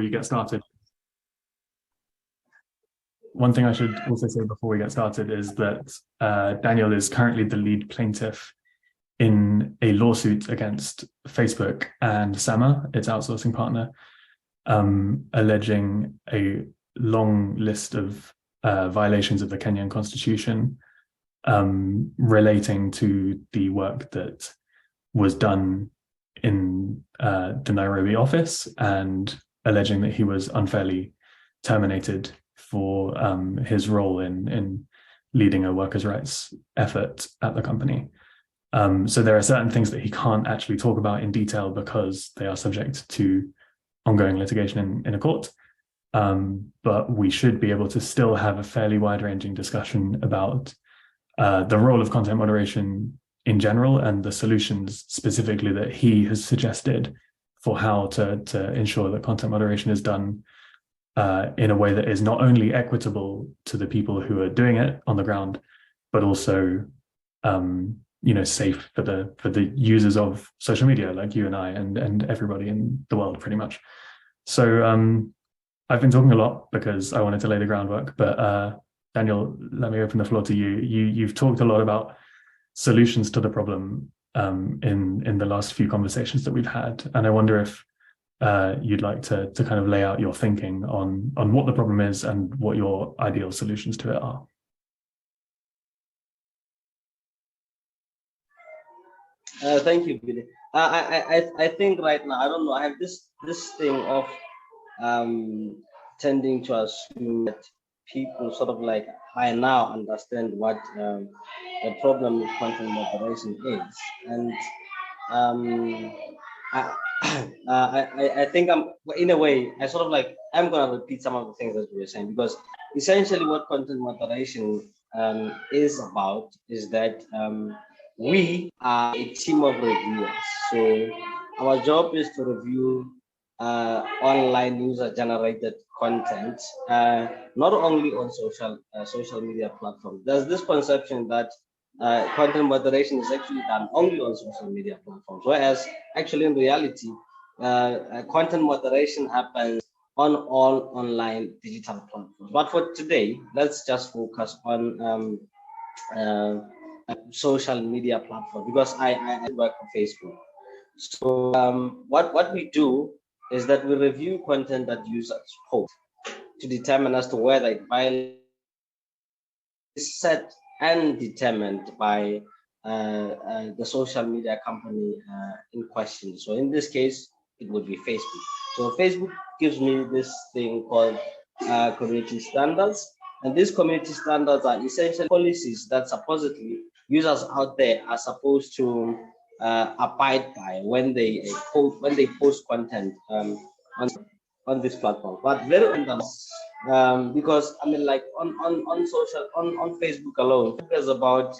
you get started. One thing I should also say before we get started is that Daniel is currently the lead plaintiff in a lawsuit against Facebook and Sama, its outsourcing partner, alleging a long list of violations of the Kenyan constitution relating to the work that was done in the Nairobi office, and alleging that he was unfairly terminated for his role in leading a workers' rights effort at the company. So there are certain things that he can't actually talk about in detail because they are subject to ongoing litigation in a court. But we should be able to still have a fairly wide-ranging discussion about the role of content moderation in general and the solutions specifically that he has suggested for how to ensure that content moderation is done in a way that is not only equitable to the people who are doing it on the ground, but also safe for the users of social media like you and I and everybody in the world pretty much. So I've been talking a lot because I wanted to lay the groundwork, but Daniel, let me open the floor to you. You've talked a lot about solutions to the problem in the last few conversations that we've had, and I wonder if you'd like to kind of lay out your thinking on what the problem is and what your ideal solutions to it are. Thank you, Billy. I think right now, I don't know, I have this thing of tending to assume that people sort of like by now understand what the problem with content moderation is, and I think in a way I sort of like I'm gonna repeat some of the things that we were saying, because essentially what content moderation is about is that we are a team of reviewers. So our job is to review online user-generated content, not only on social media platforms. There's this conception that content moderation is actually done only on social media platforms, whereas actually in reality, content moderation happens on all online digital platforms. But for today, let's just focus on social media platform, because I work on Facebook. So what we do is that we review content that users post to determine as to whether it violates set and determined by the social media company in question. So in this case, it would be Facebook. So Facebook gives me this thing called community standards. And these community standards are essentially policies that supposedly users out there are supposed to abide by when they post content on this platform. But very often, because I mean, like on Facebook alone, there's about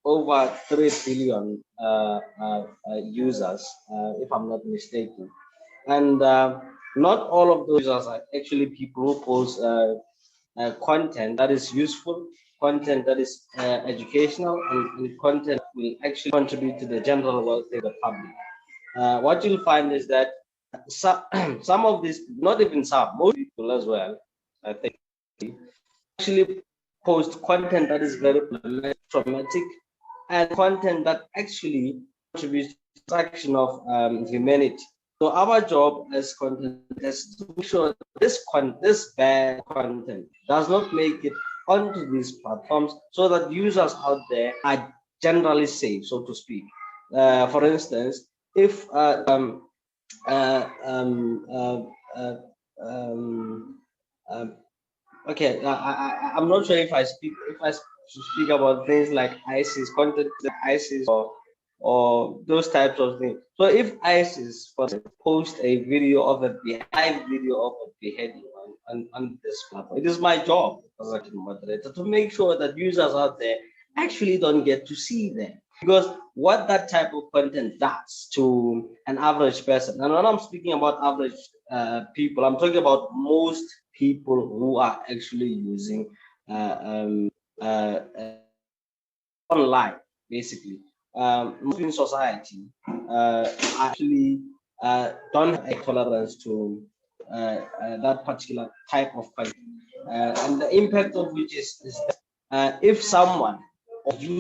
over 3 billion users, if I'm not mistaken, and not all of those users are actually people who post content that is useful, content that is educational, and content will actually contribute to the general welfare of the public. What you'll find is that some of these, not even some, most people as well, I think, actually post content that is very traumatic and content that actually contributes to the destruction of humanity. So our job as content is to make sure this bad content does not make it onto these platforms, so that users out there are generally safe, so to speak. For instance, if okay, I'm not sure if I speak about things like ISIS content, ISIS or those types of things. So if ISIS post a video of a beheading on this platform, it is my job as a moderator to make sure that users out there actually don't get to see them. Because what that type of content does to an average person, and when I'm speaking about average people, I'm talking about most people who are actually using online, basically. In society, actually don't have a tolerance to that particular type of content. And the impact of which is that if someone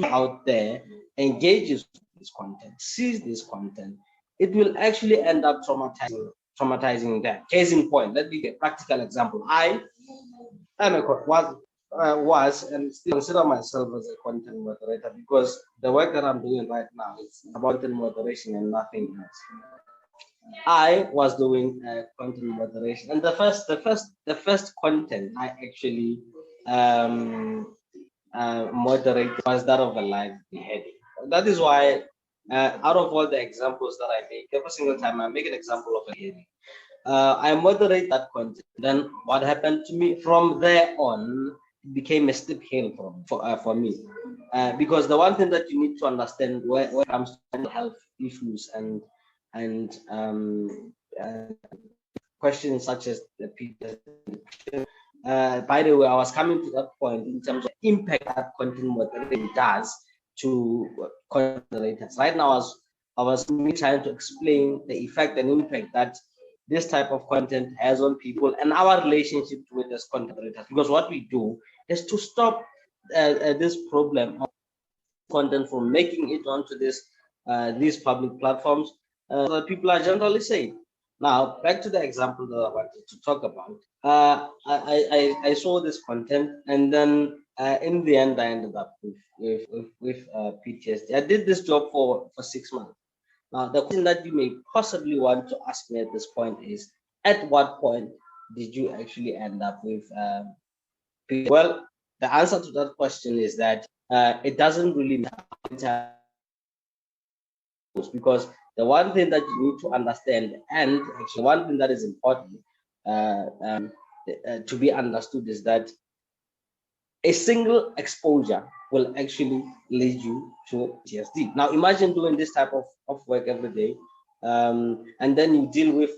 out there engages with this content, sees this content, it will actually end up traumatizing them. Case in point, let me give a practical example. I am was and still consider myself as a content moderator, because the work that I'm doing right now is about content moderation and nothing else. I was doing content moderation, and the first content I actually moderated was that of a live beheading. That is why, out of all the examples that I make, every single time I make an example of a beheading, I moderate that content. Then what happened to me from there on, it became a steep hill for me, because the one thing that you need to understand when it comes to mental health issues and questions such as the PTSD. By the way, I was coming to that point in terms of impact that content moderation does to content moderators. Right now, I was trying to explain the effect and impact that this type of content has on people and our relationship with this content moderators. Because what we do is to stop this problem of content from making it onto these public platforms, so that people are generally safe. Now, back to the example that I wanted to talk about. I saw this content, and then in the end, I ended up with PTSD. I did this job for 6 months. Now, the question that you may possibly want to ask me at this point is, at what point did you actually end up with PTSD? Well, the answer to that question is that it doesn't really matter, because the one thing that you need to understand, and actually one thing that is important to be understood, is that a single exposure will actually lead you to PTSD. Now, imagine doing this type of work every day, and then you deal with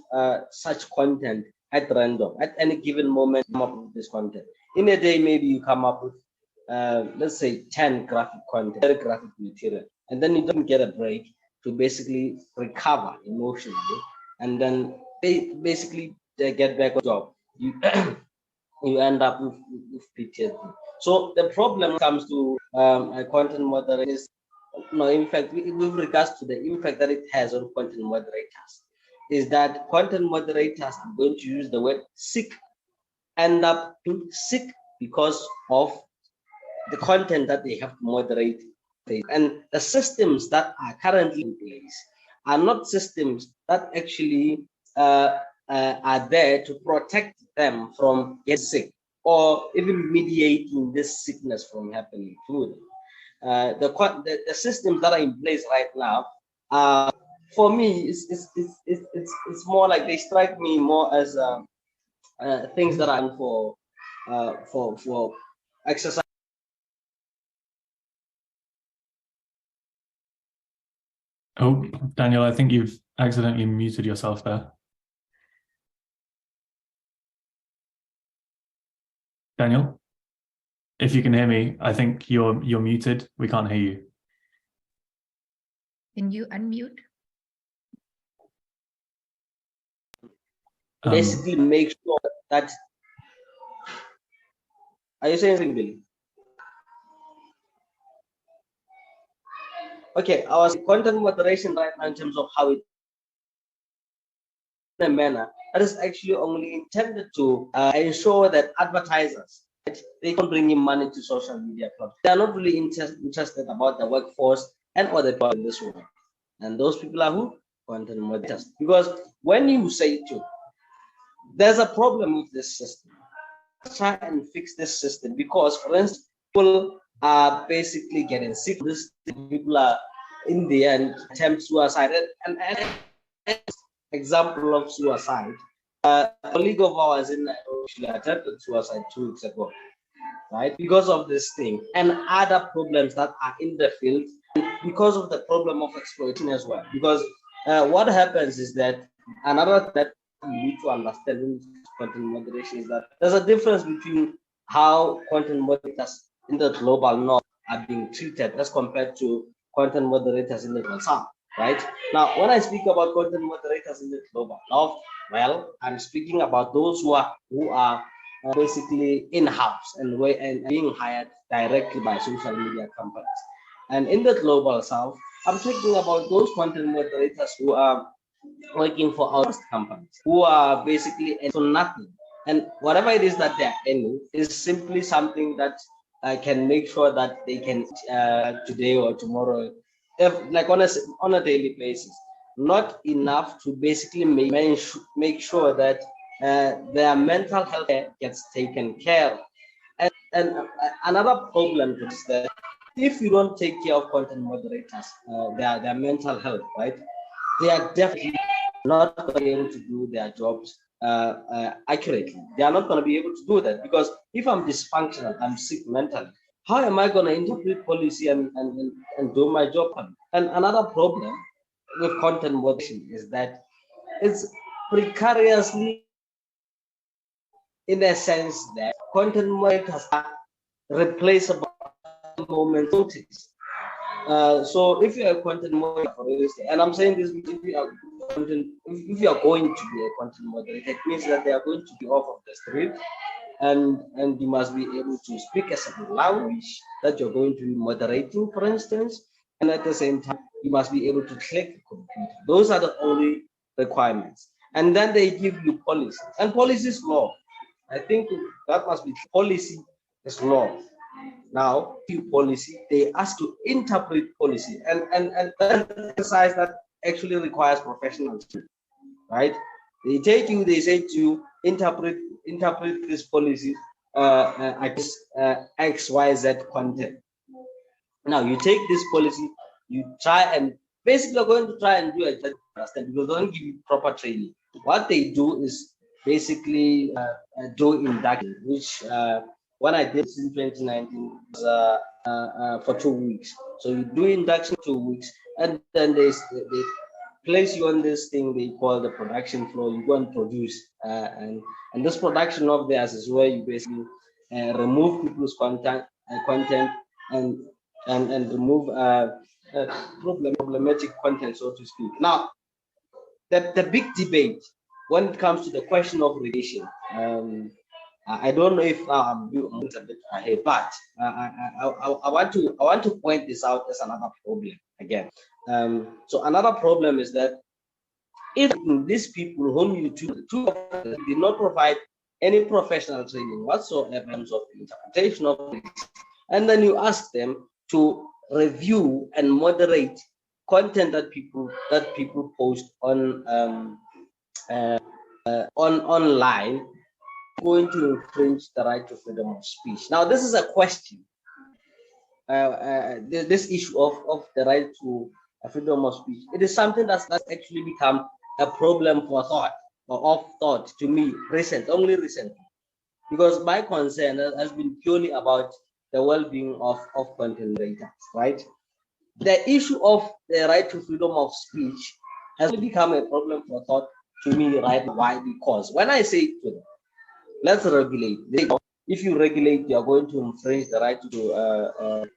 such content at random. At any given moment, you come up with this content. In a day, maybe you come up with, let's say, 10 graphic content, very graphic material, and then you don't get a break to basically recover emotionally, and then basically get back on job. You end up with PTSD. So the problem comes to content moderation is, in fact, with regards to the impact that it has on content moderators, is that content moderators, I'm going to use the word sick, end up being sick because of the content that they have to moderate. And the systems that are currently in place are not systems that actually are there to protect them from getting sick, or even mediating this sickness from happening to them. The systems that are in place right now, for me, it's more like they strike me more as things that are for exercise. Oh, Daniel, I think you've accidentally muted yourself there. Daniel, if you can hear me, I think you're muted. We can't hear you. Can you unmute? Basically, make sure that. Are you saying anything, Billy? Okay, our content moderation right now, in terms of how it, in a manner that is actually only intended to ensure that advertisers, they can bring in money to social media platforms. They are not really interested about the workforce and other people in this world. And those people are who? Content moderators. Because when you say to, there's a problem with this system, try and fix this system, because, for instance, people are basically getting sick. This people are in the end attempt suicide, and example of suicide. A colleague of ours in actually attempted suicide 2 weeks ago, right? Because of this thing and other problems that are in the field, and because of the problem of exploitation as well. Because what happens is that another that you need to understand in content moderation is that there's a difference between how content moderators in the global north are being treated as compared to content moderators in the global south. right? Now, when I speak about content moderators in the global north, well, I'm speaking about those who are basically in-house and being hired directly by social media companies. And in the global south, I'm talking about those content moderators who are working for our companies, who are basically into nothing. And whatever it is that they're earning is simply something that can make sure that they can today or tomorrow, if like on a daily basis, not enough to basically make sure that their mental health gets taken care of. And another problem is that if you don't take care of content moderators, their mental health, right? They are definitely not going to be able to do their jobs accurately. They are not going to be able to do that because if I'm dysfunctional, I'm sick mentally. How am I going to interpret policy and do my job? And another problem with content moderation is that it's precariously, in a sense that content moderators are replaceable moment notice. So if you're a content moderator, for instance, and I'm saying this because if you are going to be a content moderator, it means that they are going to be off of the street, and you must be able to speak a certain language that you're going to be moderating, for instance, and at the same time you must be able to click the computer. Those are the only requirements, and then they give you policy, and policy is law. I think that must be policy is law. Now, policy, they ask to interpret policy, and that exercise that actually requires professional skill, right? They say to you, interpret this policy against XYZ content. Now, you take this policy, you try and basically are going to try and do it because they don't give you proper training. What they do is basically do induction, which when I did this in 2019 was for 2 weeks. So you do induction 2 weeks, and then they place you on this thing they call the production floor. You go and produce, and this production of theirs is where you basically remove people's content and remove problematic content, so to speak. Now, the big debate when it comes to the question of regulation. I don't know if I'm a bit ahead, but I want to point this out as another problem again. So another problem is that if these people whom you did not provide any professional training whatsoever in terms of interpretation of it, and then you ask them to review and moderate content that people post on online, going to infringe the right to freedom of speech. Now, this is a question. This issue of the right to freedom of speech, it is something that's actually become a problem for thought or of thought to me only recently, because my concern has been purely about the well-being of content creators, right? The issue of the right to freedom of speech has become a problem for thought to me, right? Why? Because when I say to them, let's regulate. If you regulate, you are going to infringe the right to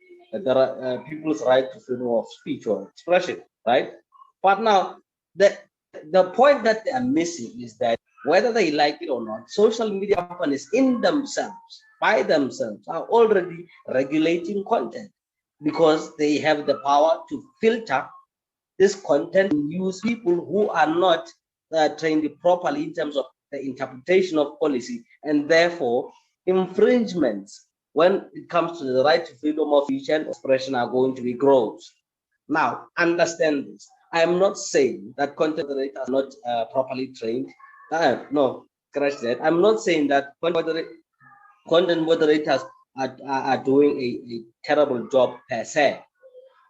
people's right to freedom of speech or expression, right? But now, the point that they are missing is that whether they like it or not, social media companies by themselves, are already regulating content because they have the power to filter this content and use people who are not trained properly in terms of the interpretation of policy, and therefore infringements when it comes to the right to freedom of speech and expression are going to be gross. Now, understand this. I am not saying that content moderators are not properly trained. No, scratch that. I'm not saying that content moderators are doing a terrible job per se.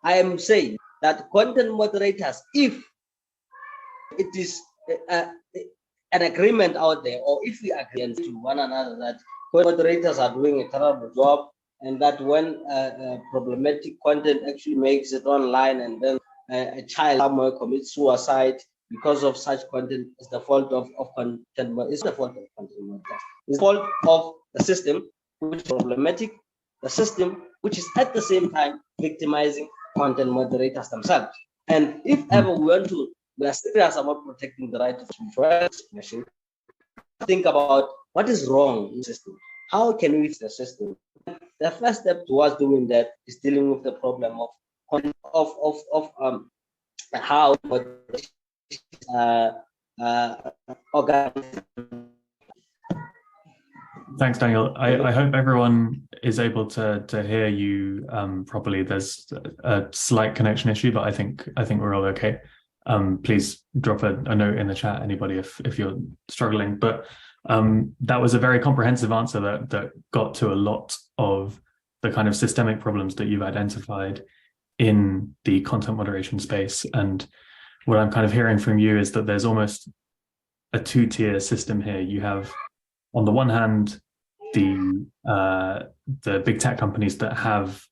I am saying that content moderators, if it is an agreement out there, or if we agree to one another that moderators are doing a terrible job, and that when problematic content actually makes it online, and then a child somewhere commits suicide because of such content, is the fault of content. It's the fault of content moderators. It's the fault of the system, which is problematic. The system, which is at the same time victimizing content moderators themselves. And if ever we are serious about protecting the right of expression, think about what is wrong in the system. How can we fix the system? The first step towards doing that is dealing with the problem of how organized. Thanks, Daniel. I hope everyone is able to hear you properly. There's a slight connection issue, but I think we're all okay. Please drop a note in the chat, anybody, if you're struggling. But that was a very comprehensive answer that got to a lot of the kind of systemic problems that you've identified in the content moderation space. And what I'm kind of hearing from you is that there's almost a two-tier system here. You have, on the one hand, the big tech companies that have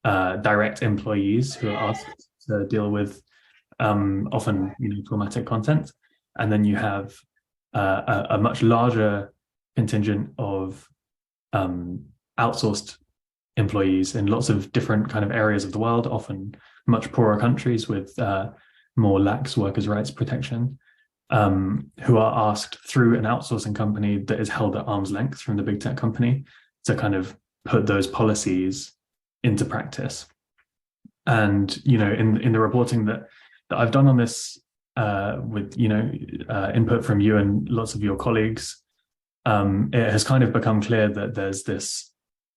direct employees who are asked to deal with often traumatic content, and then you have a much larger contingent of outsourced employees in lots of different kind of areas of the world, often much poorer countries with more lax workers' rights protection, who are asked through an outsourcing company that is held at arm's length from the big tech company to kind of put those policies into practice. And in the reporting that I've done on this, with input from you and lots of your colleagues, it has kind of become clear that there's this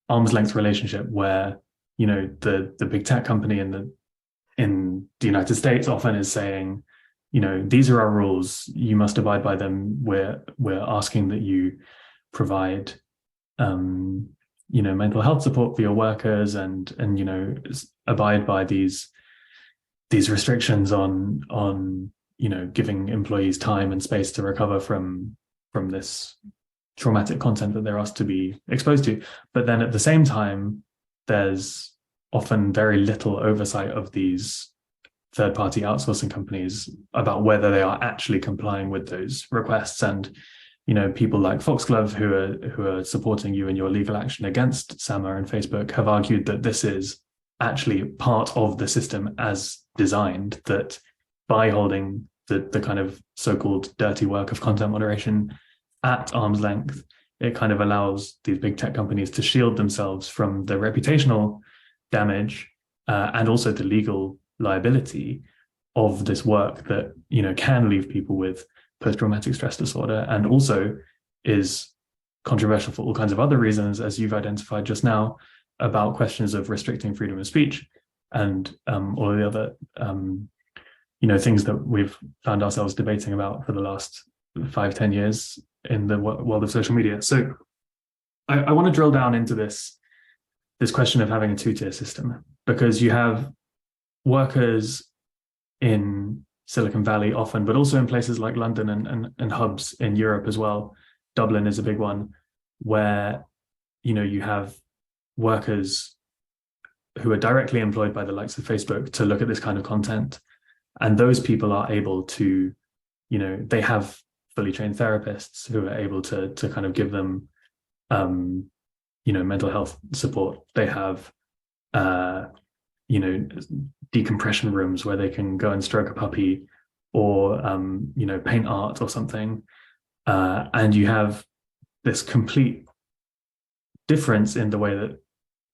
arm's length relationship where the big tech company in the United States often is saying, these are our rules, you must abide by them. We're asking that you provide mental health support for your workers and abide by these restrictions on giving employees time and space to recover from this traumatic content that they're asked to be exposed to. But then at the same time, there's often very little oversight of these third-party outsourcing companies about whether they are actually complying with those requests. And people like Foxglove, who are supporting you in your legal action against SAMA and Facebook, have argued that this is actually part of the system as designed, that by holding the kind of so-called dirty work of content moderation at arm's length, it kind of allows these big tech companies to shield themselves from the reputational damage and also the legal liability of this work that can leave people with post-traumatic stress disorder, and also is controversial for all kinds of other reasons, as you've identified just now, about questions of restricting freedom of speech and all of the other things that we've found ourselves debating about for the last 5-10 years in the world of social media. So I want to drill down into this question of having a two-tier system, because you have workers in Silicon Valley often, but also in places like London and hubs in Europe as well. Dublin is a big one, where you have workers who are directly employed by the likes of Facebook to look at this kind of content, and those people are able to, they have fully trained therapists who are able to kind of give them mental health support. They have decompression rooms where they can go and stroke a puppy or paint art or something, and you have this complete difference in the way that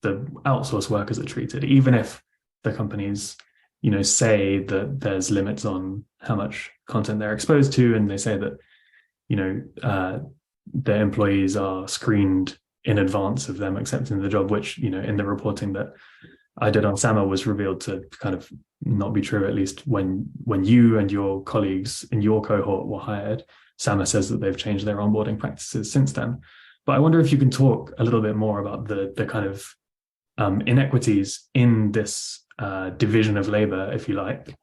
the outsourced workers are treated, even if the companies say that there's limits on how much content they're exposed to, and they say that their employees are screened in advance of them accepting the job, which in the reporting that I did on SAMA was revealed to kind of not be true, at least when you and your colleagues in your cohort were hired. SAMA says that they've changed their onboarding practices since then. But I wonder if you can talk a little bit more about the kind of inequities in this division of labor, if you like,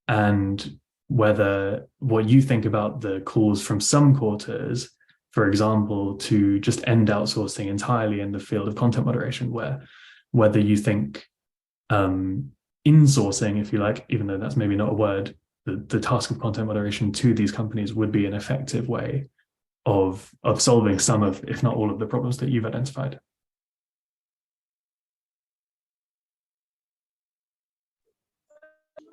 and whether what you think about the calls from some quarters, for example, to just end outsourcing entirely in the field of content moderation, whether you think insourcing, if you like, even though that's maybe not a word, the task of content moderation to these companies would be an effective way of solving some of, if not all of, the problems that you've identified.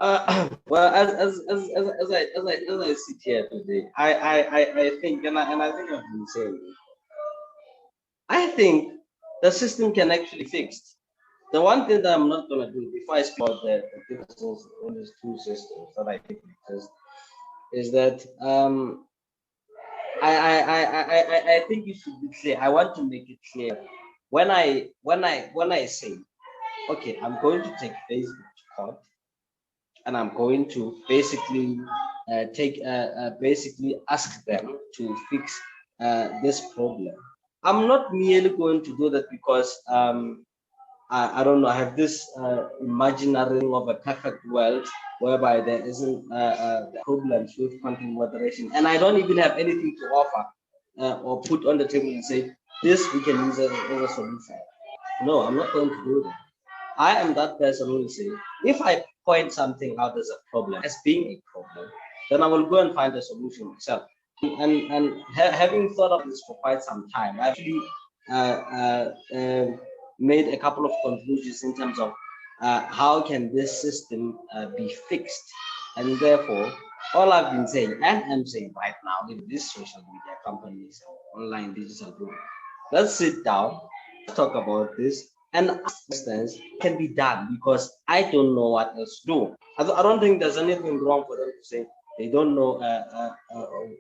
Well, as I sit here today, I think, and I think I've been saying, I think the system can actually fix. The one thing that I'm not gonna do before I speak about the differences in these two systems that I think exist is that I think it should be clear. I want to make it clear when I say, okay, I'm going to take Facebook to court, and I'm going to basically basically ask them to fix this problem. I'm not merely going to do that because I don't know. I have this imaginary thing of a perfect world whereby there isn't problems with content moderation, and I don't even have anything to offer or put on the table and say this we can use as a solution. No, I'm not going to do that. I am that person who will say, if I point something out as a problem, as being a problem, then I will go and find a solution myself. Having thought of this for quite some time, I actually uh, uh, uh, made a couple of conclusions in terms of how can this system be fixed, and therefore all I've been saying and I'm saying right now with these social media companies, online digital group, let's sit down, talk about this, and instance can be done because I don't know what else to do. I don't think there's anything wrong for them to say they don't know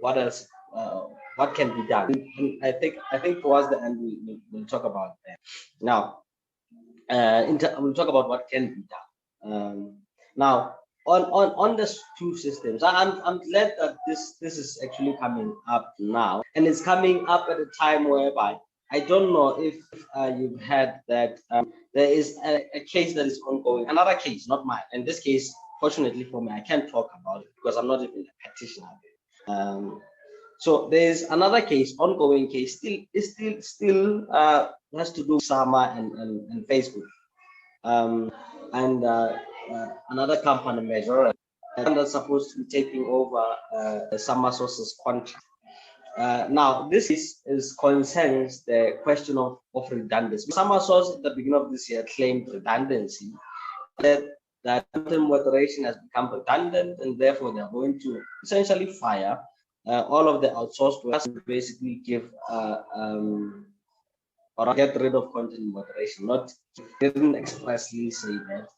what else, what can be done. And I think towards the end we'll talk about that. Now, we'll talk about what can be done. Now, on the two systems, I'm glad that this is actually coming up now, and it's coming up at a time whereby I don't know if you've had that there is a case that is ongoing, another case, not mine. In this case, fortunately for me, I can't talk about it because I'm not even a petitioner. Um, so there's another case, ongoing case, still has to do with Sama and Facebook, and another company measure that's supposed to be taking over Sama Source's contract. Now, this is concerns the question of redundancy. Sama Source at the beginning of this year claimed redundancy, that content moderation has become redundant, and therefore they're going to essentially fire all of the outsourced workers and basically give or get rid of content moderation. Not didn't expressly say that.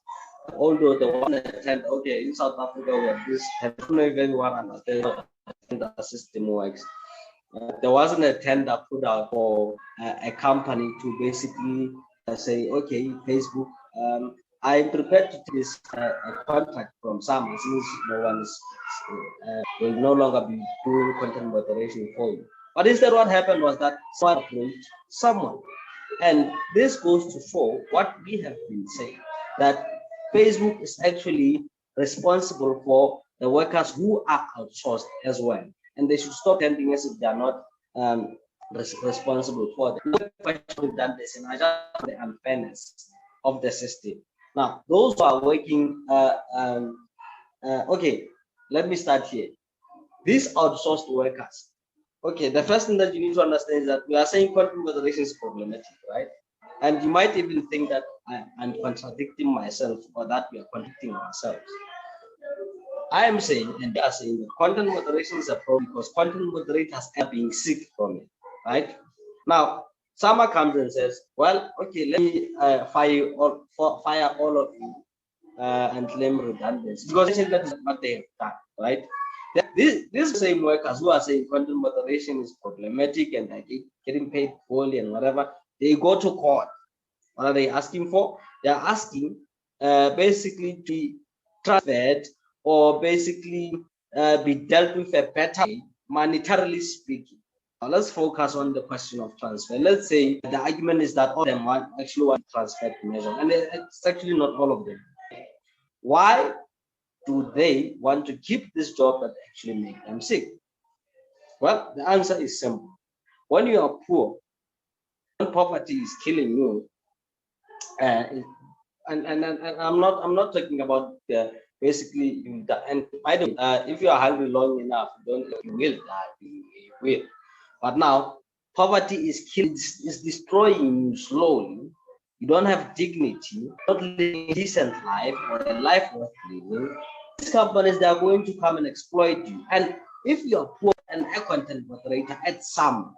Although the one attend, okay, in South Africa we have this, I don't know if anyone understands how the system works. There wasn't a tender put out for a company to basically say, okay, Facebook, I'm prepared to take this contract from someone since no one will no longer be doing content moderation for you. But instead, what happened was that someone approached someone. And this goes to show what we have been saying, that Facebook is actually responsible for the workers who are outsourced as well. And they should stop tending as if they are not responsible for them. The question we've done this, and I just the unfairness of the system. Now, those who are working, okay, let me start here. These outsourced workers, okay, the first thing that you need to understand is that we are saying content moderation is problematic, right? And you might even think that I'm contradicting myself or that we are contradicting ourselves. I am saying, and they are saying, that content moderation is a problem because content moderators are being sick from it, right? Now, Sama comes and says, well, okay, let me fire all of you and claim redundancy because that is what they have done, right? These same workers who are saying content moderation is problematic and they're getting paid poorly and whatever, they go to court. What are they asking for? They're asking basically to be transferred or basically be dealt with a better way, monetarily speaking. Now let's focus on the question of transfer. Let's say the argument is that all of them actually want transfer to measure, and it's actually not all of them. Why do they want to keep this job that actually make them sick? Well, the answer is simple. When you are poor, when poverty is killing you, and I'm not talking about basically you die. And by the way, if you are hungry long enough, you will die. You will. But now poverty is killing, is destroying you slowly. you don't have dignity, not living a decent life or a life worth living, these companies, they are going to come and exploit you. And if you are poor and a content moderator at some,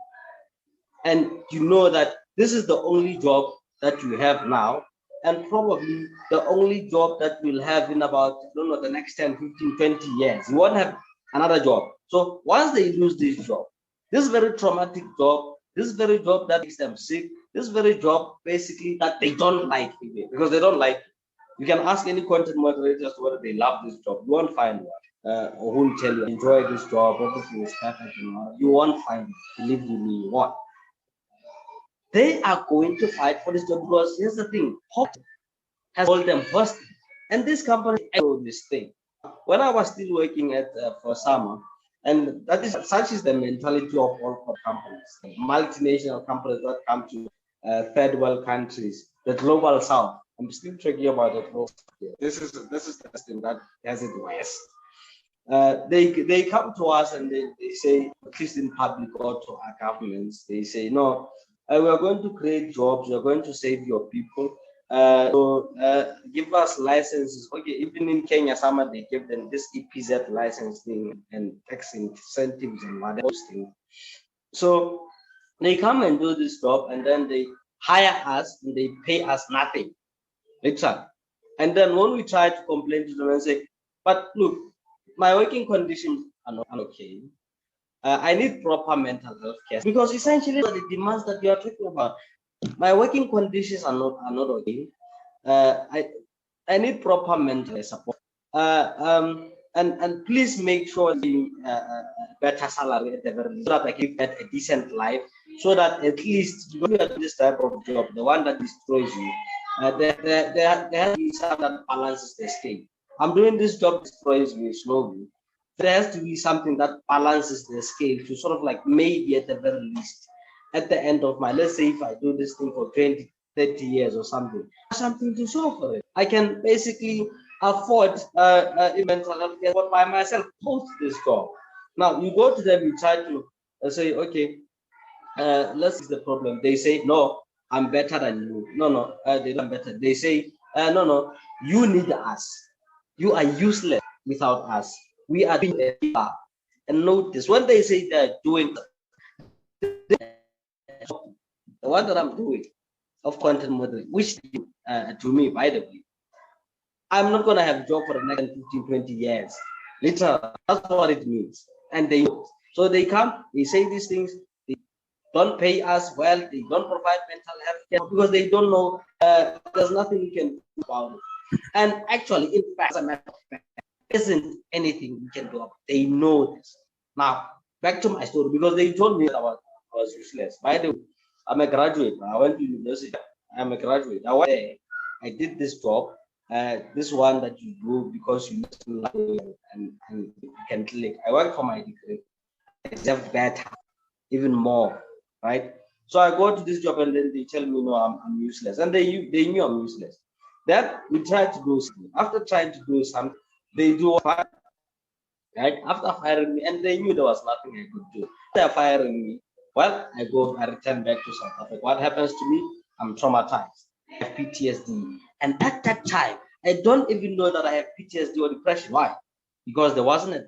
and you know that this is the only job that you have now, and probably the only job that we'll have in about, I don't know, the next 10, 15, 20 years, you won't have another job. So once they lose this job, this very traumatic job, this very job that makes them sick, this very job basically that they don't like, because they don't like it. You can ask any content moderators whether they love this job. You won't find one. Or who will tell you, enjoy this job, everything is perfect. You won't find it. Believe me, you won't. They are going to fight for this job because here's the thing: Hope has told them first, and this company know this thing. When I was still working at for summer, and that is such is the mentality of all companies, multinational companies that come to third world countries, the global south. I'm still talking about it. This is the thing that has it worse. They come to us and they say, at least in public or to our governments, they say, no, we are going to create jobs, we are going to save your people. Give us licenses. Okay, even in Kenya, some they give them this EPZ licensing and tax incentives and whatever things. So they come and do this job, and then they hire us and they pay us nothing. Literally. And then when we try to complain to them and say, but look, my working conditions are not okay. I need proper mental health care, because essentially the demands that you are talking about. My working conditions are not okay. I need proper mental support. And please make sure the better salary at the very least, so that I can get a decent life, so that at least you are this type of job, the one that destroys you, there has to be something that balances the scale. I'm doing this job destroys me slowly. There has to be something that balances the scale to sort of like maybe at the very least at the end of my, let's say if I do this thing for 20, 30 years or something to show for it. I can basically afford mental health care by myself post this job. Now you go to them, you try to say, okay, let's see the problem. They say, no, I'm better than you. No, they don't better. They say, no, you need us. You are useless without us. We are doing a job. And notice when they say they're doing the one that I'm doing of content modeling, which to me, by the way, I'm not going to have a job for the next 15, 20 years. Literally, that's what it means. And they know. So they come, they say these things, they don't pay us well, they don't provide mental health care because they don't know there's nothing we can do about it. And actually, in fact, as a matter of fact, there isn't anything we can do about it. They know this. Now, back to my story, because they told me that I was useless. By the way, I'm a graduate. I went to university. I'm a graduate. I went there. I did this job. This one that you do because you need and you can click. I work for my degree. I deserve better, even more, right? So I go to this job and then they tell me, no, I'm useless. And they knew I'm useless. Then we tried to do something. After trying to do something, they do fire, right? After firing me, and they knew there was nothing I could do. After firing me, well, I return back to South Africa. What happens to me? I'm traumatized. I have PTSD. And at that time, I don't even know that I have PTSD or depression. Why? Because there wasn't a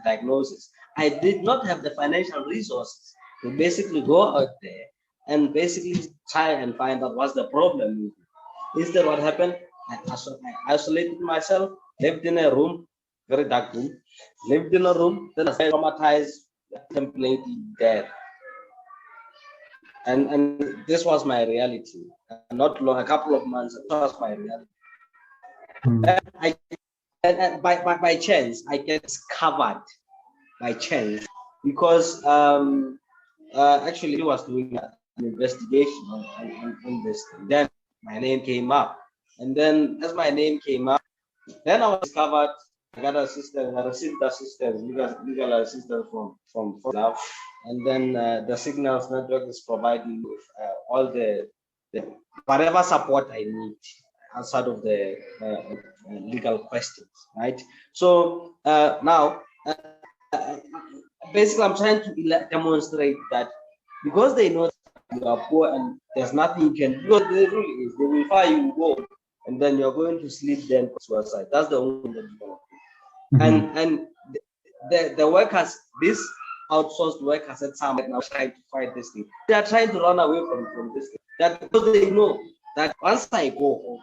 diagnosis. I did not have the financial resources to basically go out there and basically try and find out what's the problem. Instead, what happened? I isolated myself, lived in a room, very dark room, lived in a room, then I was traumatized, contemplating death. And this was my reality. Not long, a couple of months, it was my reality. And by chance, I get discovered by chance because actually he was doing an investigation on this thing. Then my name came up, and then as my name came up, then I was discovered. I got assistance. I received assistance, legal assistance from love, and then the Signals Network is providing with all the whatever support I need outside of the legal questions, right? So now, basically, I'm trying to demonstrate that because they know you are poor and there's nothing you can do. Because the rule is they will fire you, go, and then you're going to sleep then suicide. That's the only thing that you can do. And the workers, this outsourced workers at some now trying to fight this thing. They are trying to run away from this thing. That because they know that once I go home,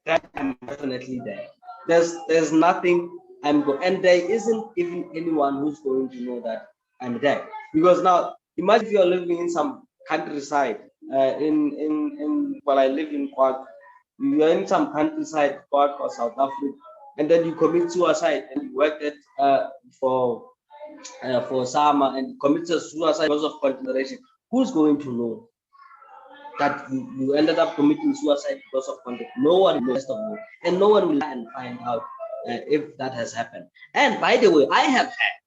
that I'm definitely there. There's nothing I'm going, and there isn't even anyone who's going to know that I'm there. Because now imagine if you're living in some countryside, I live in Quad. You're in some countryside, Quad or South Africa, and then you commit suicide and you worked at for summer and committed suicide because of consideration. Who's going to know that you ended up committing suicide because of content? No one knows of you, and no one will find out if that has happened. And by the way, I have had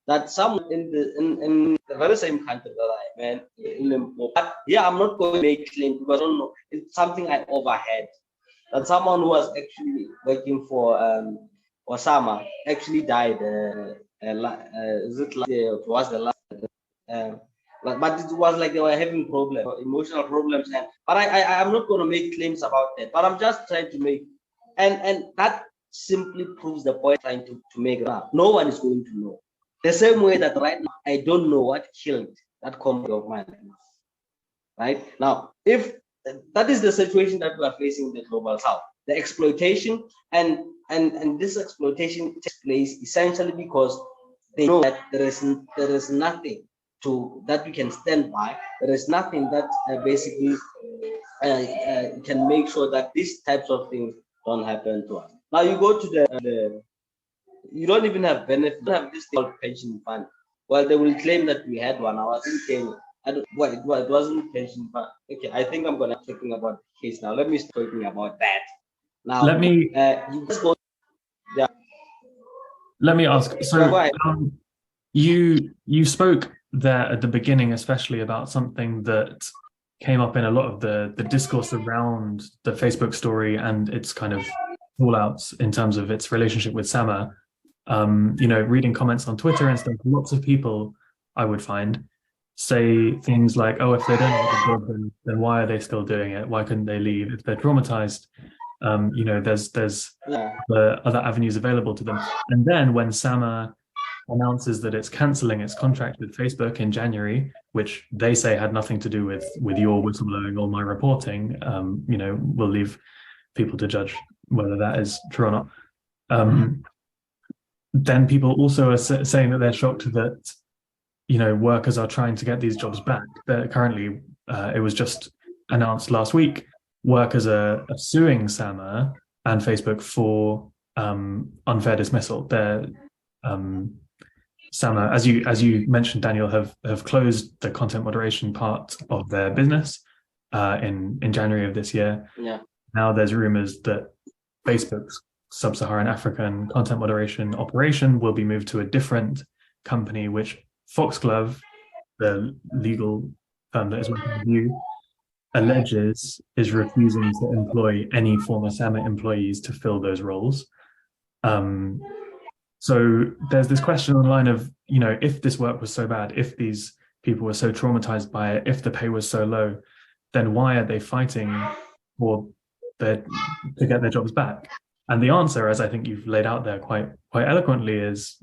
that someone in the very same country that I'm in Limpopo. But yeah, I'm not going to make claim because I don't know. It's something I overheard that someone who was actually working for Osama actually died. Is it like it was the last? But it was like they were having problems, emotional problems, but I'm not going to make claims about that. But I'm just trying to make, and that simply proves the point I'm trying to make. No one is going to know. The same way that right now I don't know what killed that comrade of mine. Right now, if that is the situation that we are facing in the global south, the exploitation and this exploitation takes place essentially because they know that there is nothing that we can stand by. There is nothing that basically can make sure that these types of things don't happen to us. Now you go to the you don't even have benefit, you don't have this thing called pension fund. Well, they will claim that we had one. I was in Kenya. It wasn't pension fund. Okay, I think I'm gonna talking about the case now. Let me start talking about that. Now let me you just go. Yeah. Let me ask. So you spoke there at the beginning, especially about something that came up in a lot of the discourse around the Facebook story and its kind of fallouts in terms of its relationship with Sama. Reading comments on Twitter and stuff, lots of people I would find say things like, "Oh, if they don't like the job, then why are they still doing it? Why couldn't they leave? If they're traumatized, there's the other avenues available to them." And then when Sama announces that it's canceling its contract with Facebook in January, which they say had nothing to do with your whistleblowing or my reporting, we'll leave people to judge whether that is true or not. Then people also are saying that they're shocked that workers are trying to get these jobs back. That currently, it was just announced last week, workers are suing Sama and Facebook for unfair dismissal. They're Sama, as you mentioned, Daniel, have closed the content moderation part of their business in January of this year. Yeah. Now there's rumors that Facebook's sub-Saharan African content moderation operation will be moved to a different company, which Foxglove, the legal firm that is working with you, alleges is refusing to employ any former Sama employees to fill those roles. So there's this question online of, if this work was so bad, if these people were so traumatized by it, if the pay was so low, then why are they fighting to get their jobs back? And the answer, as I think you've laid out there quite eloquently, is,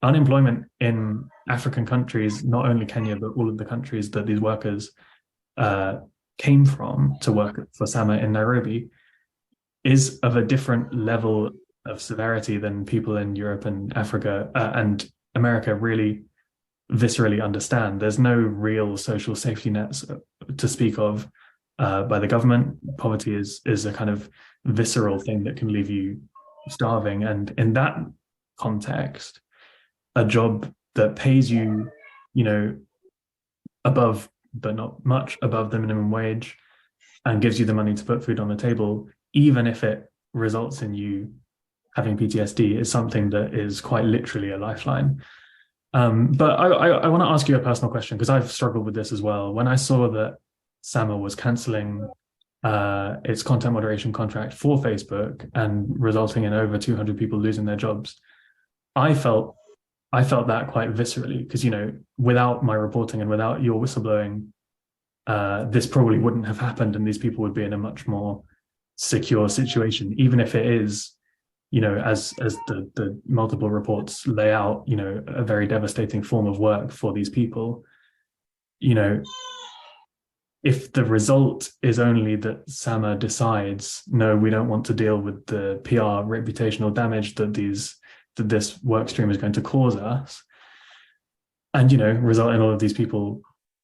unemployment in African countries, not only Kenya, but all of the countries that these workers came from to work for Sama in Nairobi, is of a different level of severity than people in Europe and Africa and America really viscerally understand. There's no real social safety nets to speak of by the government. Poverty is a kind of visceral thing that can leave you starving. And in that context, a job that pays you, above, but not much above the minimum wage and gives you the money to put food on the table, even if it results in you having PTSD, is something that is quite literally a lifeline. But I want to ask you a personal question, because I've struggled with this as well. When I saw that Sama was cancelling its content moderation contract for Facebook and resulting in over 200 people losing their jobs, I felt I felt that quite viscerally because, without my reporting and without your whistleblowing, this probably wouldn't have happened, and these people would be in a much more secure situation, even if it is, as the multiple reports lay out, a very devastating form of work for these people. You know, if the result is only that SAMA decides, no, we don't want to deal with the PR reputational damage that this work stream is going to cause us, and result in all of these people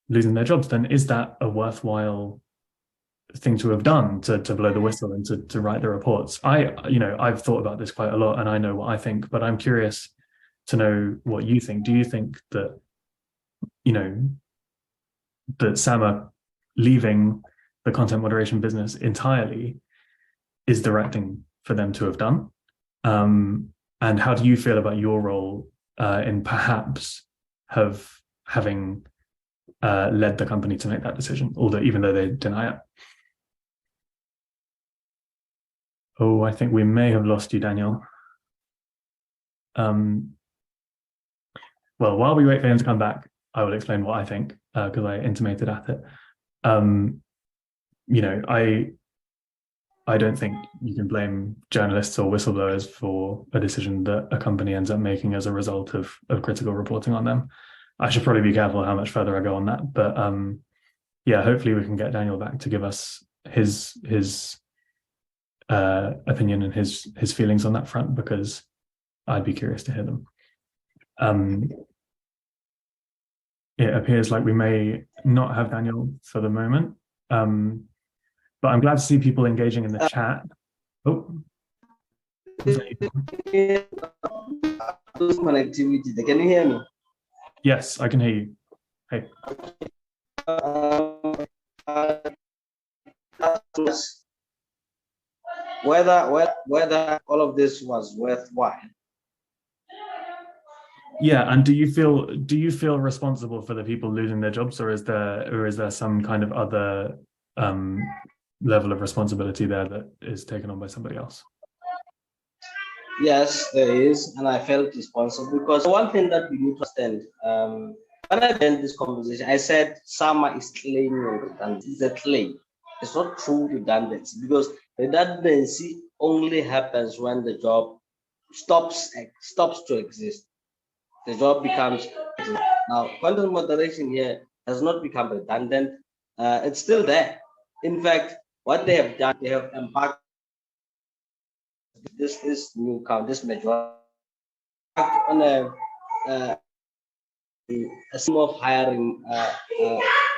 losing their jobs, then is that a worthwhile thing to have done, to blow the whistle and to write the reports? I've thought about this quite a lot, and I know what I think, but I'm curious to know what you think. Do you think that that SAMA leaving the content moderation business entirely is the right thing for them to have done? And how do you feel about your role in perhaps having led the company to make that decision, even though they deny it? Oh, I think we may have lost you, Daniel. Well, while we wait for him to come back, I will explain what I think, because I intimated at it. I don't think you can blame journalists or whistleblowers for a decision that a company ends up making as a result of critical reporting on them. I should probably be careful how much further I go on that, but hopefully we can get Daniel back to give us his opinion and his feelings on that front, because I'd be curious to hear them. It appears like we may not have Daniel for the moment, but I'm glad to see people engaging in the chat. Oh, connectivity. Can you hear me? Yes, I can hear you. Hey. Whether all of this was worthwhile. Yeah, and do you feel responsible for the people losing their jobs, or is there some kind of other level of responsibility there that is taken on by somebody else? Yes, there is, and I felt responsible because one thing that we need to understand, when I ended this conversation, I said SAMA is claiming redundancy. It's a claim. It's not true redundancy, because redundancy only happens when the job stops to exist. The job becomes now. Content moderation here has not become redundant. It's still there. In fact, what they have done, they have embarked this new count, this majority on a scheme of hiring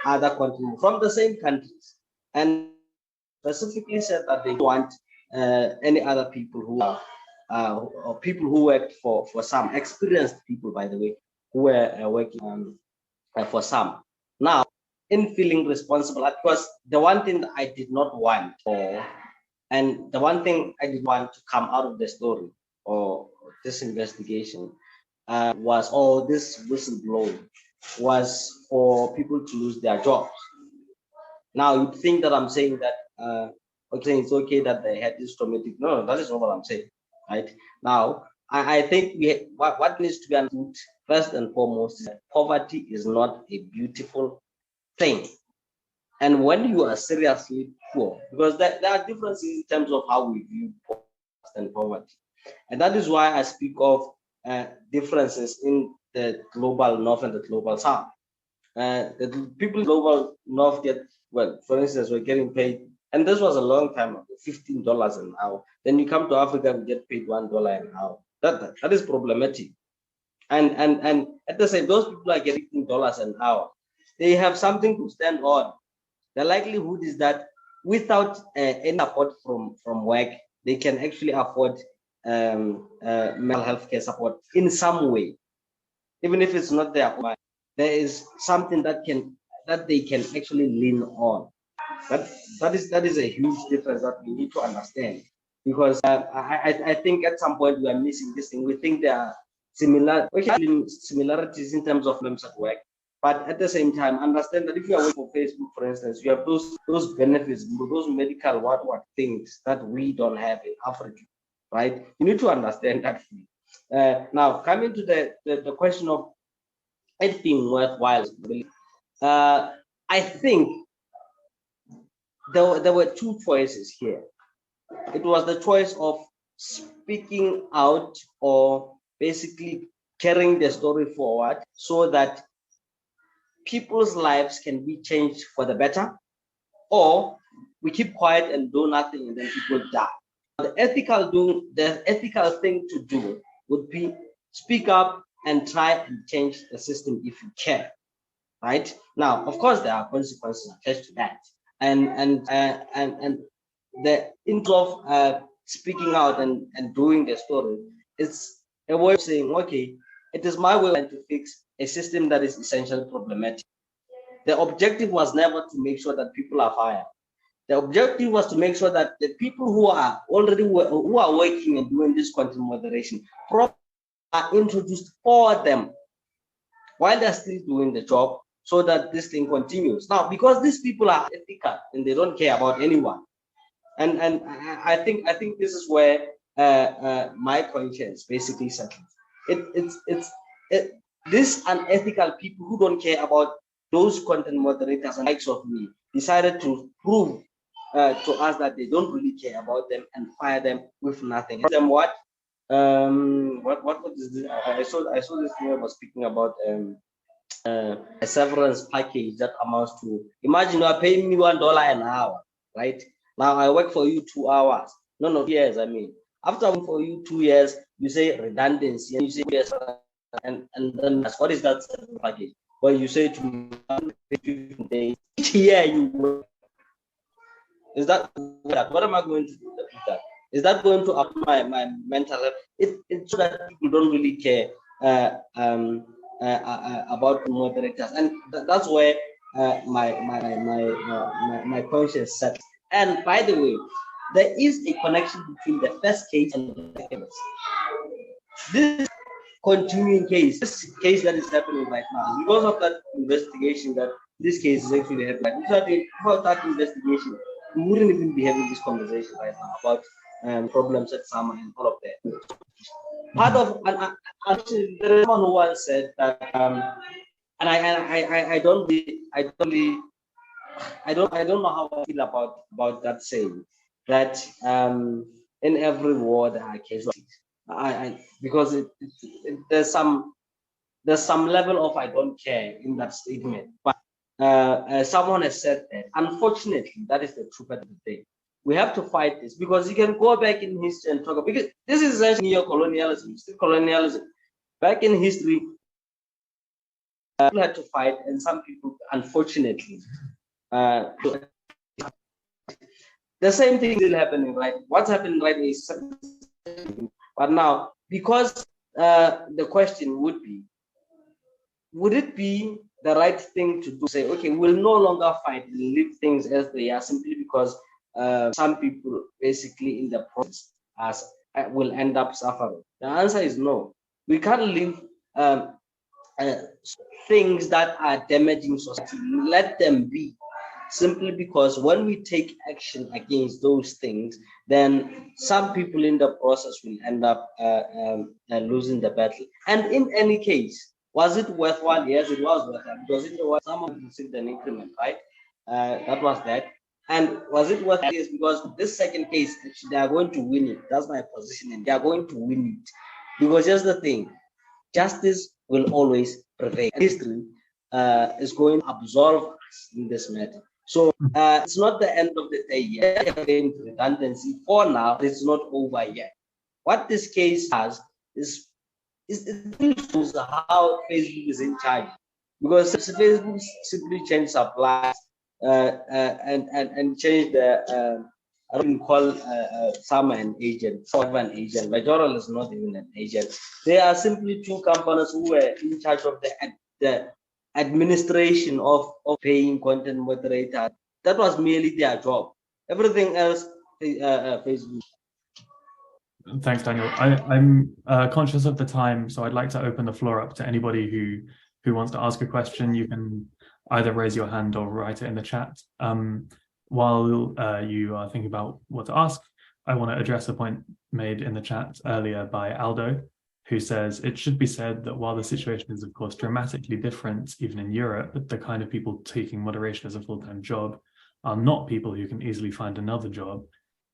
other content from the same countries, and specifically said that they want any other people who are or people who worked for some experienced people, by the way, who were working for some. Now, in feeling responsible, because the one thing that I did not want, and the one thing I did want to come out of the story or this investigation was, this whistleblowing was for people to lose their jobs. Now, you'd think that I'm saying that, okay, it's okay that they had this traumatic. No, that is not what I'm saying. Right now, I think what needs to be understood first and foremost is that poverty is not a beautiful thing. And when you are seriously poor, because there are differences in terms of how we view poverty, and that is why I speak of differences in the global north and the global south. The people in global north for instance, we're getting paid. And this was a long time ago, $15 an hour. Then you come to Africa and get paid $1 an hour. That is problematic. And at the same, those people are getting $15 an hour. They have something to stand on. The likelihood is that without any support from work, they can actually afford mental health care support in some way, even if it's not their own. There is something that they can actually lean on. That is a huge difference that we need to understand, because I think at some point we are missing this thing. We think there are similarities in terms of members at work, but at the same time, understand that if you are working for Facebook, for instance, you have those benefits, those medical what things that we don't have in Africa, right? You need to understand that. Now, coming to the question of it being worthwhile, I think there were two choices here. It was the choice of speaking out or basically carrying the story forward so that people's lives can be changed for the better, or we keep quiet and do nothing and then people die. The ethical thing to do would be speak up and try and change the system if you can. Right now, of course, there are consequences attached to that, and the interest of speaking out and doing the story is a way of saying, okay, it is my way to fix a system that is essentially problematic. The objective was never to make sure that people are fired. The objective was to make sure that the people who are already who are working and doing this content moderation are introduced for them while they're still doing the job, so that this thing continues. Now, because these people are ethical and they don't care about anyone, and I think this is where my conscience basically settles. These unethical people who don't care about those content moderators and likes of me decided to prove to us that they don't really care about them and fire them with nothing. Them what is this? I saw this thing was speaking about a severance package that amounts to, imagine you are paying me $1 an hour, right? Now I work for you 2 hours. No, years. I mean, after working for you 2 years, you say redundancy, and you say yes, and then what is that severance package? Well, you say to me, 15 days each year you work. Is that what am I going to do with that? Is that going to up my mental health? It's so that people don't really care about moderators, and that's where my conscience sets. And by the way, there is a connection between the first case and the second case. This continuing case, this case that is happening right now, because of that investigation, that this case is actually happening. Without that investigation, we wouldn't even be having this conversation right now about problems at Sama and all of that. Part of, actually, there is someone who once said that, and I don't know how I feel about that saying, that in every war there are casualties. Because there's some level of I don't care in that statement, but someone has said that. Unfortunately, that is the truth of the thing. We have to fight this, because you can go back in history and talk about, because this is essentially neo-colonialism, still colonialism. Back in history, people had to fight, and some people, unfortunately, the same thing is still happening, right? What's happening right now is, but now, because the question would be, would it be the right thing to do? Say, okay, we'll no longer fight and leave things as they are, simply because some people basically in the process will end up suffering? The answer is no. We can't leave things that are damaging society, let them be, simply because when we take action against those things, then some people in the process will end up losing the battle. And in any case, was it worthwhile? Yes, it was worthwhile, because it was someone received an increment, right? That was that. And was it worth it? Yes, because this second case, they are going to win it. That's my position, and they are going to win it. Because here's the thing, justice will always prevail. History is going to absolve us in this matter. So it's not the end of the day yet. Redundancy for now, it's not over yet. What this case has is it shows how Facebook is in charge, because Facebook simply changed supplies and change the I don't call some an agent, some an agent. Majority is not even an agent. They are simply two companies who were in charge of the administration of paying content moderators. That was merely their job. Everything else, Facebook. Thanks, Daniel. I'm conscious of the time, so I'd like to open the floor up to anybody who wants to ask a question. You can either raise your hand or write it in the chat. While you are thinking about what to ask, I want to address a point made in the chat earlier by Aldo, who says, it should be said that while the situation is, of course, dramatically different, even in Europe, the kind of people taking moderation as a full-time job are not people who can easily find another job.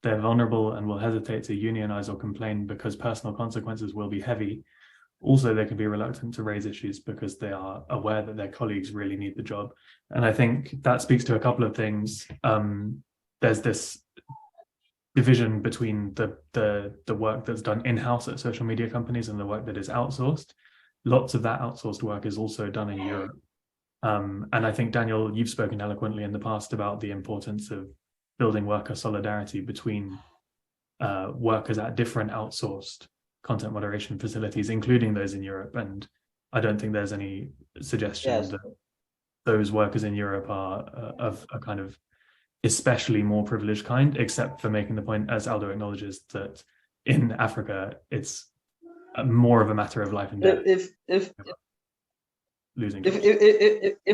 They're vulnerable and will hesitate to unionize or complain because personal consequences will be heavy. Also, they can be reluctant to raise issues because they are aware that their colleagues really need the job. And I think that speaks to a couple of things. There's this division between the work that's done in-house at social media companies and the work that is outsourced. Lots of that outsourced work is also done in Europe. And I think, Daniel, you've spoken eloquently in the past about the importance of building worker solidarity between workers at different outsourced content moderation facilities, including those in Europe. And I don't think there's any suggestion that those workers in Europe are of a kind of especially more privileged kind, except for making the point, as Aldo acknowledges, that in Africa, it's more of a matter of life and death. If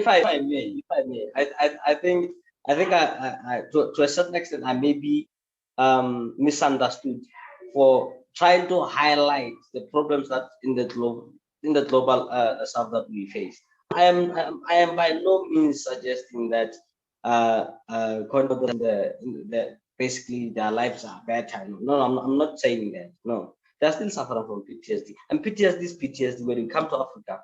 I may, I think I to a certain extent I may be misunderstood for trying to highlight the problems that in the global south that we face. I am by no means suggesting that basically their lives are better. No, I'm not saying that. No, they're still suffering from PTSD, and PTSD is PTSD. When you come to Africa,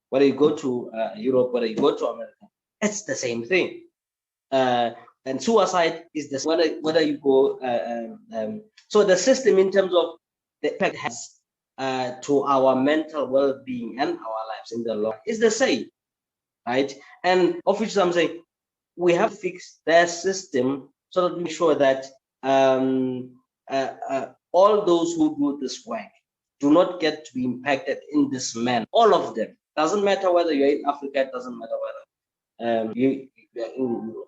whether you go to Europe, whether you go to America, it's the same thing. And suicide is the whether you go. So the system, in terms of the impact has to our mental well-being and our lives in the long, is the same, right? And of which I'm saying we have to fix their system so that we make sure that all those who do this work do not get to be impacted in this manner. All of them. Doesn't matter whether you're in Africa, it doesn't matter whether you're in Europe.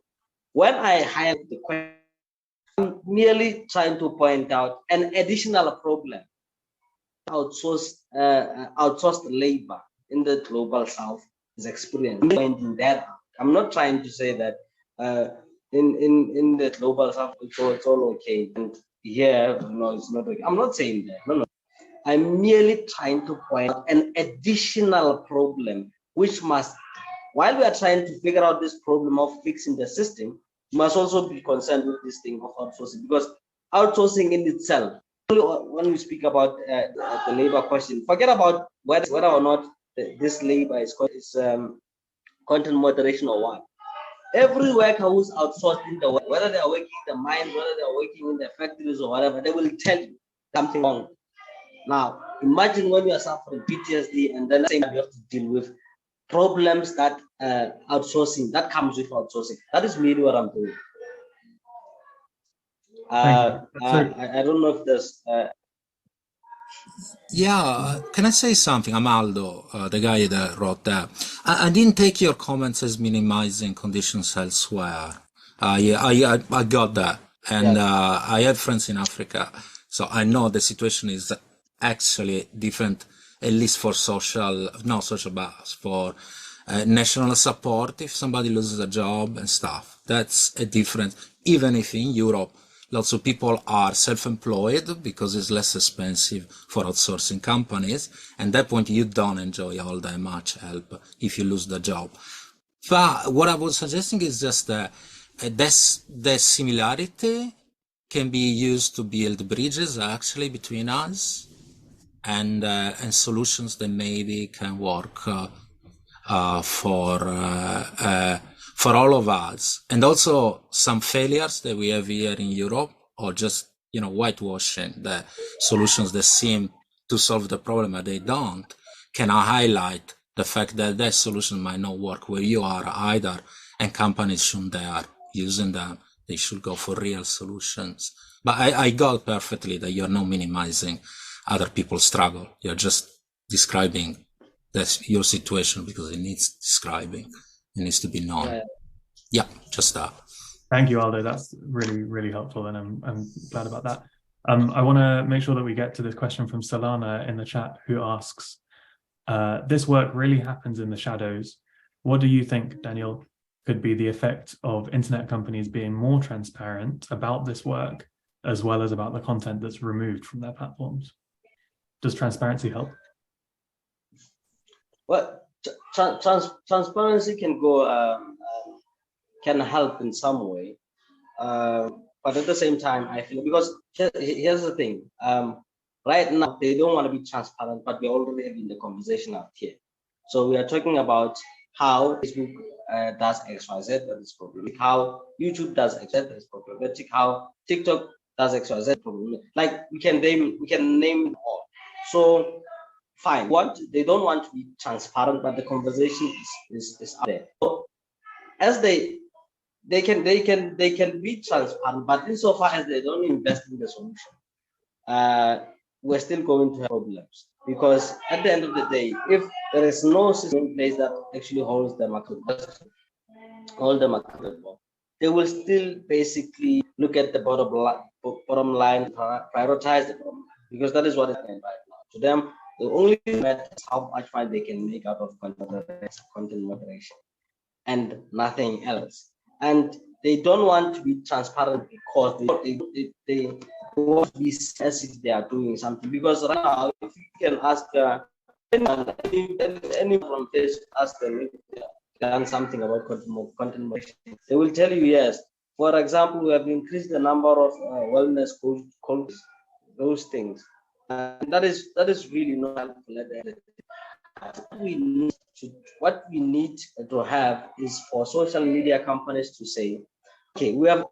When I highlight the question, I'm merely trying to point out an additional problem. Outsourced labor in the global south is experiencing that. I'm not trying to say that in the global south it's all okay, and here it's not okay. I'm not saying that. No. I'm merely trying to point out an additional problem, which must, while we are trying to figure out this problem of fixing the system, we must also be concerned with this thing of outsourcing, because outsourcing in itself, when we speak about the labor question, forget about whether or not this labor is content moderation or what. Every worker who's outsourced in the work, whether they are working in the mine, whether they are working in the factories or whatever, they will tell you something wrong. Now, imagine when you are suffering PTSD and then you have to deal with problems that outsourcing, that comes with outsourcing. That is really what I'm doing. I don't know if there's... Yeah, can I say something? I'm Aldo, the guy that wrote that. I didn't take your comments as minimizing conditions elsewhere. I got that. And I have friends in Africa, so I know the situation is actually different, at least for for national support. If somebody loses a job and stuff, that's a difference. Even if in Europe, lots of people are self-employed because it's less expensive for outsourcing companies. And at that point, you don't enjoy all that much help if you lose the job. But what I was suggesting is just that the similarity can be used to build bridges actually between us and solutions that maybe can work for all of us. And also some failures that we have here in Europe, or just whitewashing the solutions that seem to solve the problem but they don't, can highlight the fact that that solution might not work where you are either, and companies shouldn't dare using them. They should go for real solutions. But I got perfectly that you're not minimizing other people's struggle. You're just describing your situation because it needs describing. It needs to be known. Yeah, just that. Thank you, Aldo. That's really, really helpful, and I'm glad about that. I want to make sure that we get to this question from Solana in the chat, who asks, this work really happens in the shadows. What do you think, Daniel, could be the effect of internet companies being more transparent about this work, as well as about the content that's removed from their platforms? Does transparency help? Well, transparency can go can help in some way, but at the same time, I feel because here's the thing. Right now, they don't want to be transparent, but we're already having the conversation out here. So we are talking about how Facebook does XYZ, that is problematic. How YouTube does XYZ, that is problematic. How TikTok does XYZ, problematic. Like we can name it all. So fine. They don't want to be transparent, but the conversation is out there. So as they can be transparent, but insofar as they don't invest in the solution, we're still going to have problems. Because at the end of the day, if there is no system in place that actually holds the market, they will still basically look at the bottom line, prioritize the bottom line, because that is what it's right now. To them, the only matter is how much money they can make out of content moderation and nothing else. And they don't want to be transparent because they want to be sensitive they are doing something. Because right now, if you can ask anyone from Facebook, ask them if they done something about content moderation, they will tell you yes. For example, we have increased the number of wellness coaches, those things. And that is really not helpful at the end of the day. What we need to have is for social media companies to say, we are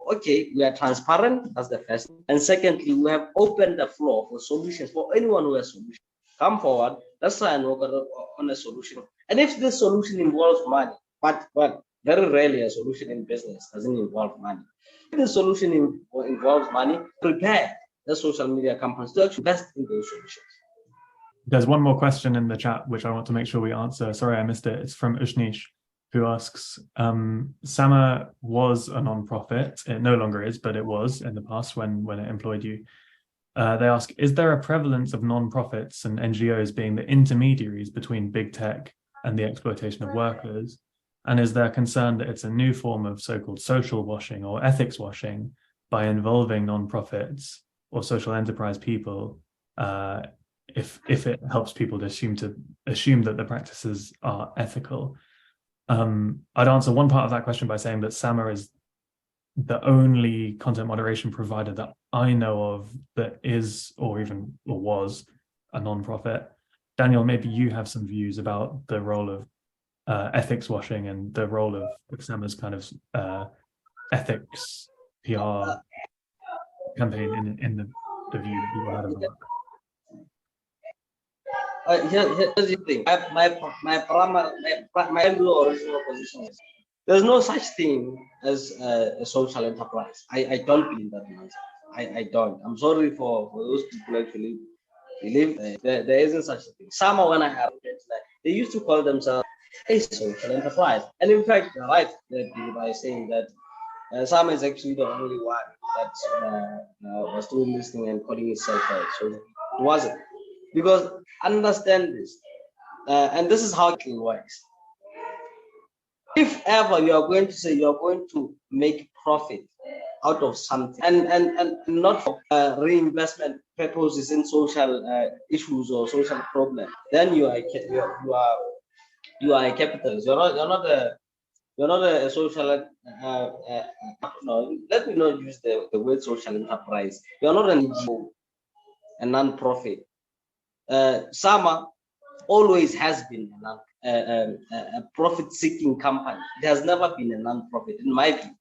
transparent. That's the first thing. And secondly, we have opened the floor for solutions for anyone who has solutions. Come forward. Let's try and work on a solution. And if this solution involves money, but very rarely a solution in business doesn't involve money. If the solution involves money, prepare the social media companies to actually invest in those solutions. There's one more question in the chat, which I want to make sure we answer. Sorry, I missed it. It's from Ushnish, who asks, SAMA was a non-profit. It no longer is, but it was in the past when it employed you. They ask, is there a prevalence of non-profits and NGOs being the intermediaries between big tech and the exploitation of workers? And is there concern that it's a new form of so-called social washing or ethics washing by involving non-profits or social enterprise people, if it helps people to assume that the practices are ethical? I'd answer one part of that question by saying that SAMA is the only content moderation provider that I know of that is or was a non-profit. Daniel, maybe you have some views about the role of ethics washing and the role of SAMA's kind of ethics PR campaign in the view that people had of that. Here's the thing. My original position is there's no such thing as a social enterprise. I don't believe that nonsense. I don't. I'm sorry for those people who actually believe there isn't such a thing. Somehow when I have it, they used to call themselves a social enterprise. And in fact, you're right by saying that SAMA is actually the only one that was doing this thing and calling itself so it wasn't. Because understand this, and this is how it works. If ever you are going to say you are going to make profit out of something and not for reinvestment purposes in social issues or social problems, then you are a capitalist. You're not a social. No, let me not use the word social enterprise. You're not an NGO, a non-profit. SAMA always has been a profit-seeking company. It has never been a non-profit, in my view.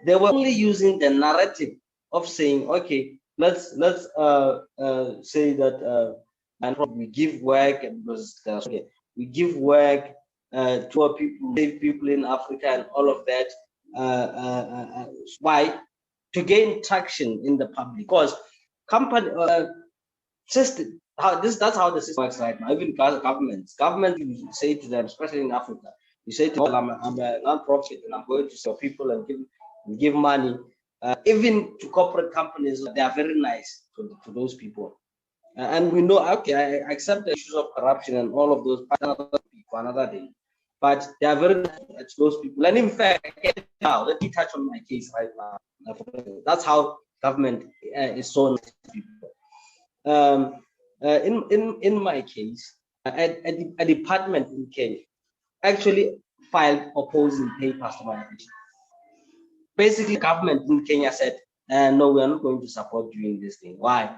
They were only using the narrative of saying, okay, let's say that and we give work because we give work to people, save people in Africa and all of that. Why? To gain traction in the public, because company system. That's how the system works right now. Even government, you say to them, especially in Africa, you say to them, I'm a non-profit and I'm going to serve people and give money. Even to corporate companies, they are very nice to those people. And we know, okay, I accept the issues of corruption and all of those for another day. But they are very nice to those people. And in fact, now, let me touch on my case right now. That's how government is so nice to people. In my case, a department in Kenya actually filed opposing papers to my application. Basically, the government in Kenya said, no, we are not going to support doing this thing. Why?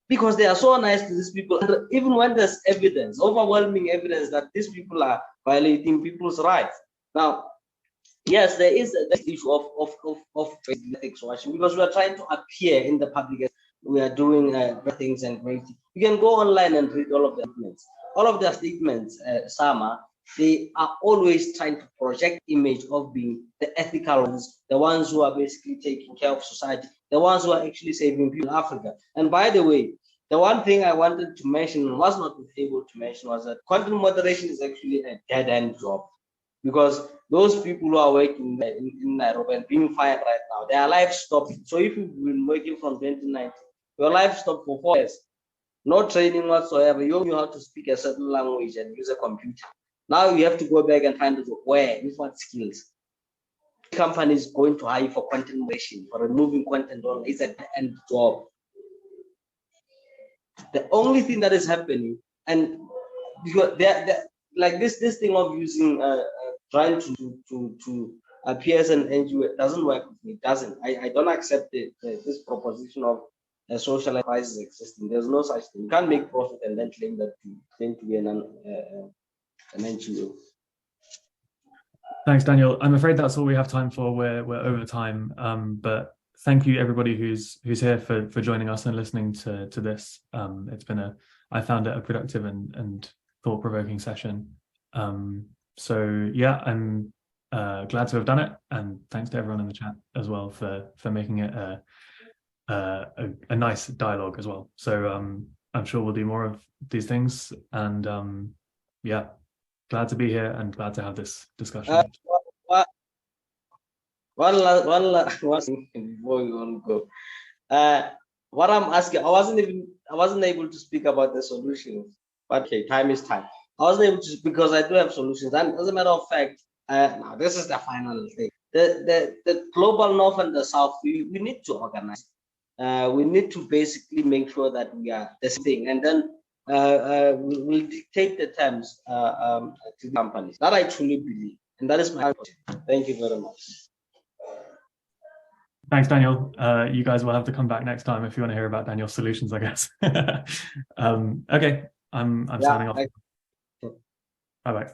Because they are so nice to these people. And even when there's evidence, overwhelming evidence that these people are violating people's rights. Now, yes, there is this issue of ethics watching, because we are trying to appear in the public. We are doing great things and great. You can go online and read all of the statements. All of their statements, Sama, they are always trying to project image of being the ethical ones, the ones who are basically taking care of society, the ones who are actually saving people in Africa. And by the way, the one thing I wanted to mention and was not able to mention was that content moderation is actually a dead-end job, because those people who are working in Nairobi and being fired right now, their life stopped. So if you've been working from 2019, your life stopped for 4 years, no training whatsoever. You knew how to speak a certain language and use a computer. Now you have to go back and find out where, with what skills. Companies going to hire for content moderation, for removing content on is an end job. The only thing that is happening, and they're like this thing of using trying to appear as an NGO doesn't work with me. It doesn't. I don't accept this proposition of a social enterprise is existing. There's no such thing. You can't make profit and then claim that you claim to be an NGO. Thanks, Daniel. I'm afraid that's all we have time for. We're over time, but thank you everybody who's here for joining us and listening to this. It's been I found it a productive and thought-provoking session. So yeah, I'm glad to have done it, and thanks to everyone in the chat as well for making it a nice dialogue as well. So I'm sure we'll do more of these things, and yeah, glad to be here and glad to have this discussion. One last thing before we want to go. What I'm asking, I wasn't able to speak about the solutions, but okay, time is time. I wasn't able to, because I do have solutions, and as a matter of fact, now this is the final thing. The global north and the south, we need to organize. We need to basically make sure that we are the same thing, and then we'll dictate the terms to the companies. That I truly believe, and that is my question. Thank you very much. Thanks, Daniel. You guys will have to come back next time if you want to hear about Daniel's solutions, I guess. Okay, I'm signing off. Bye-bye.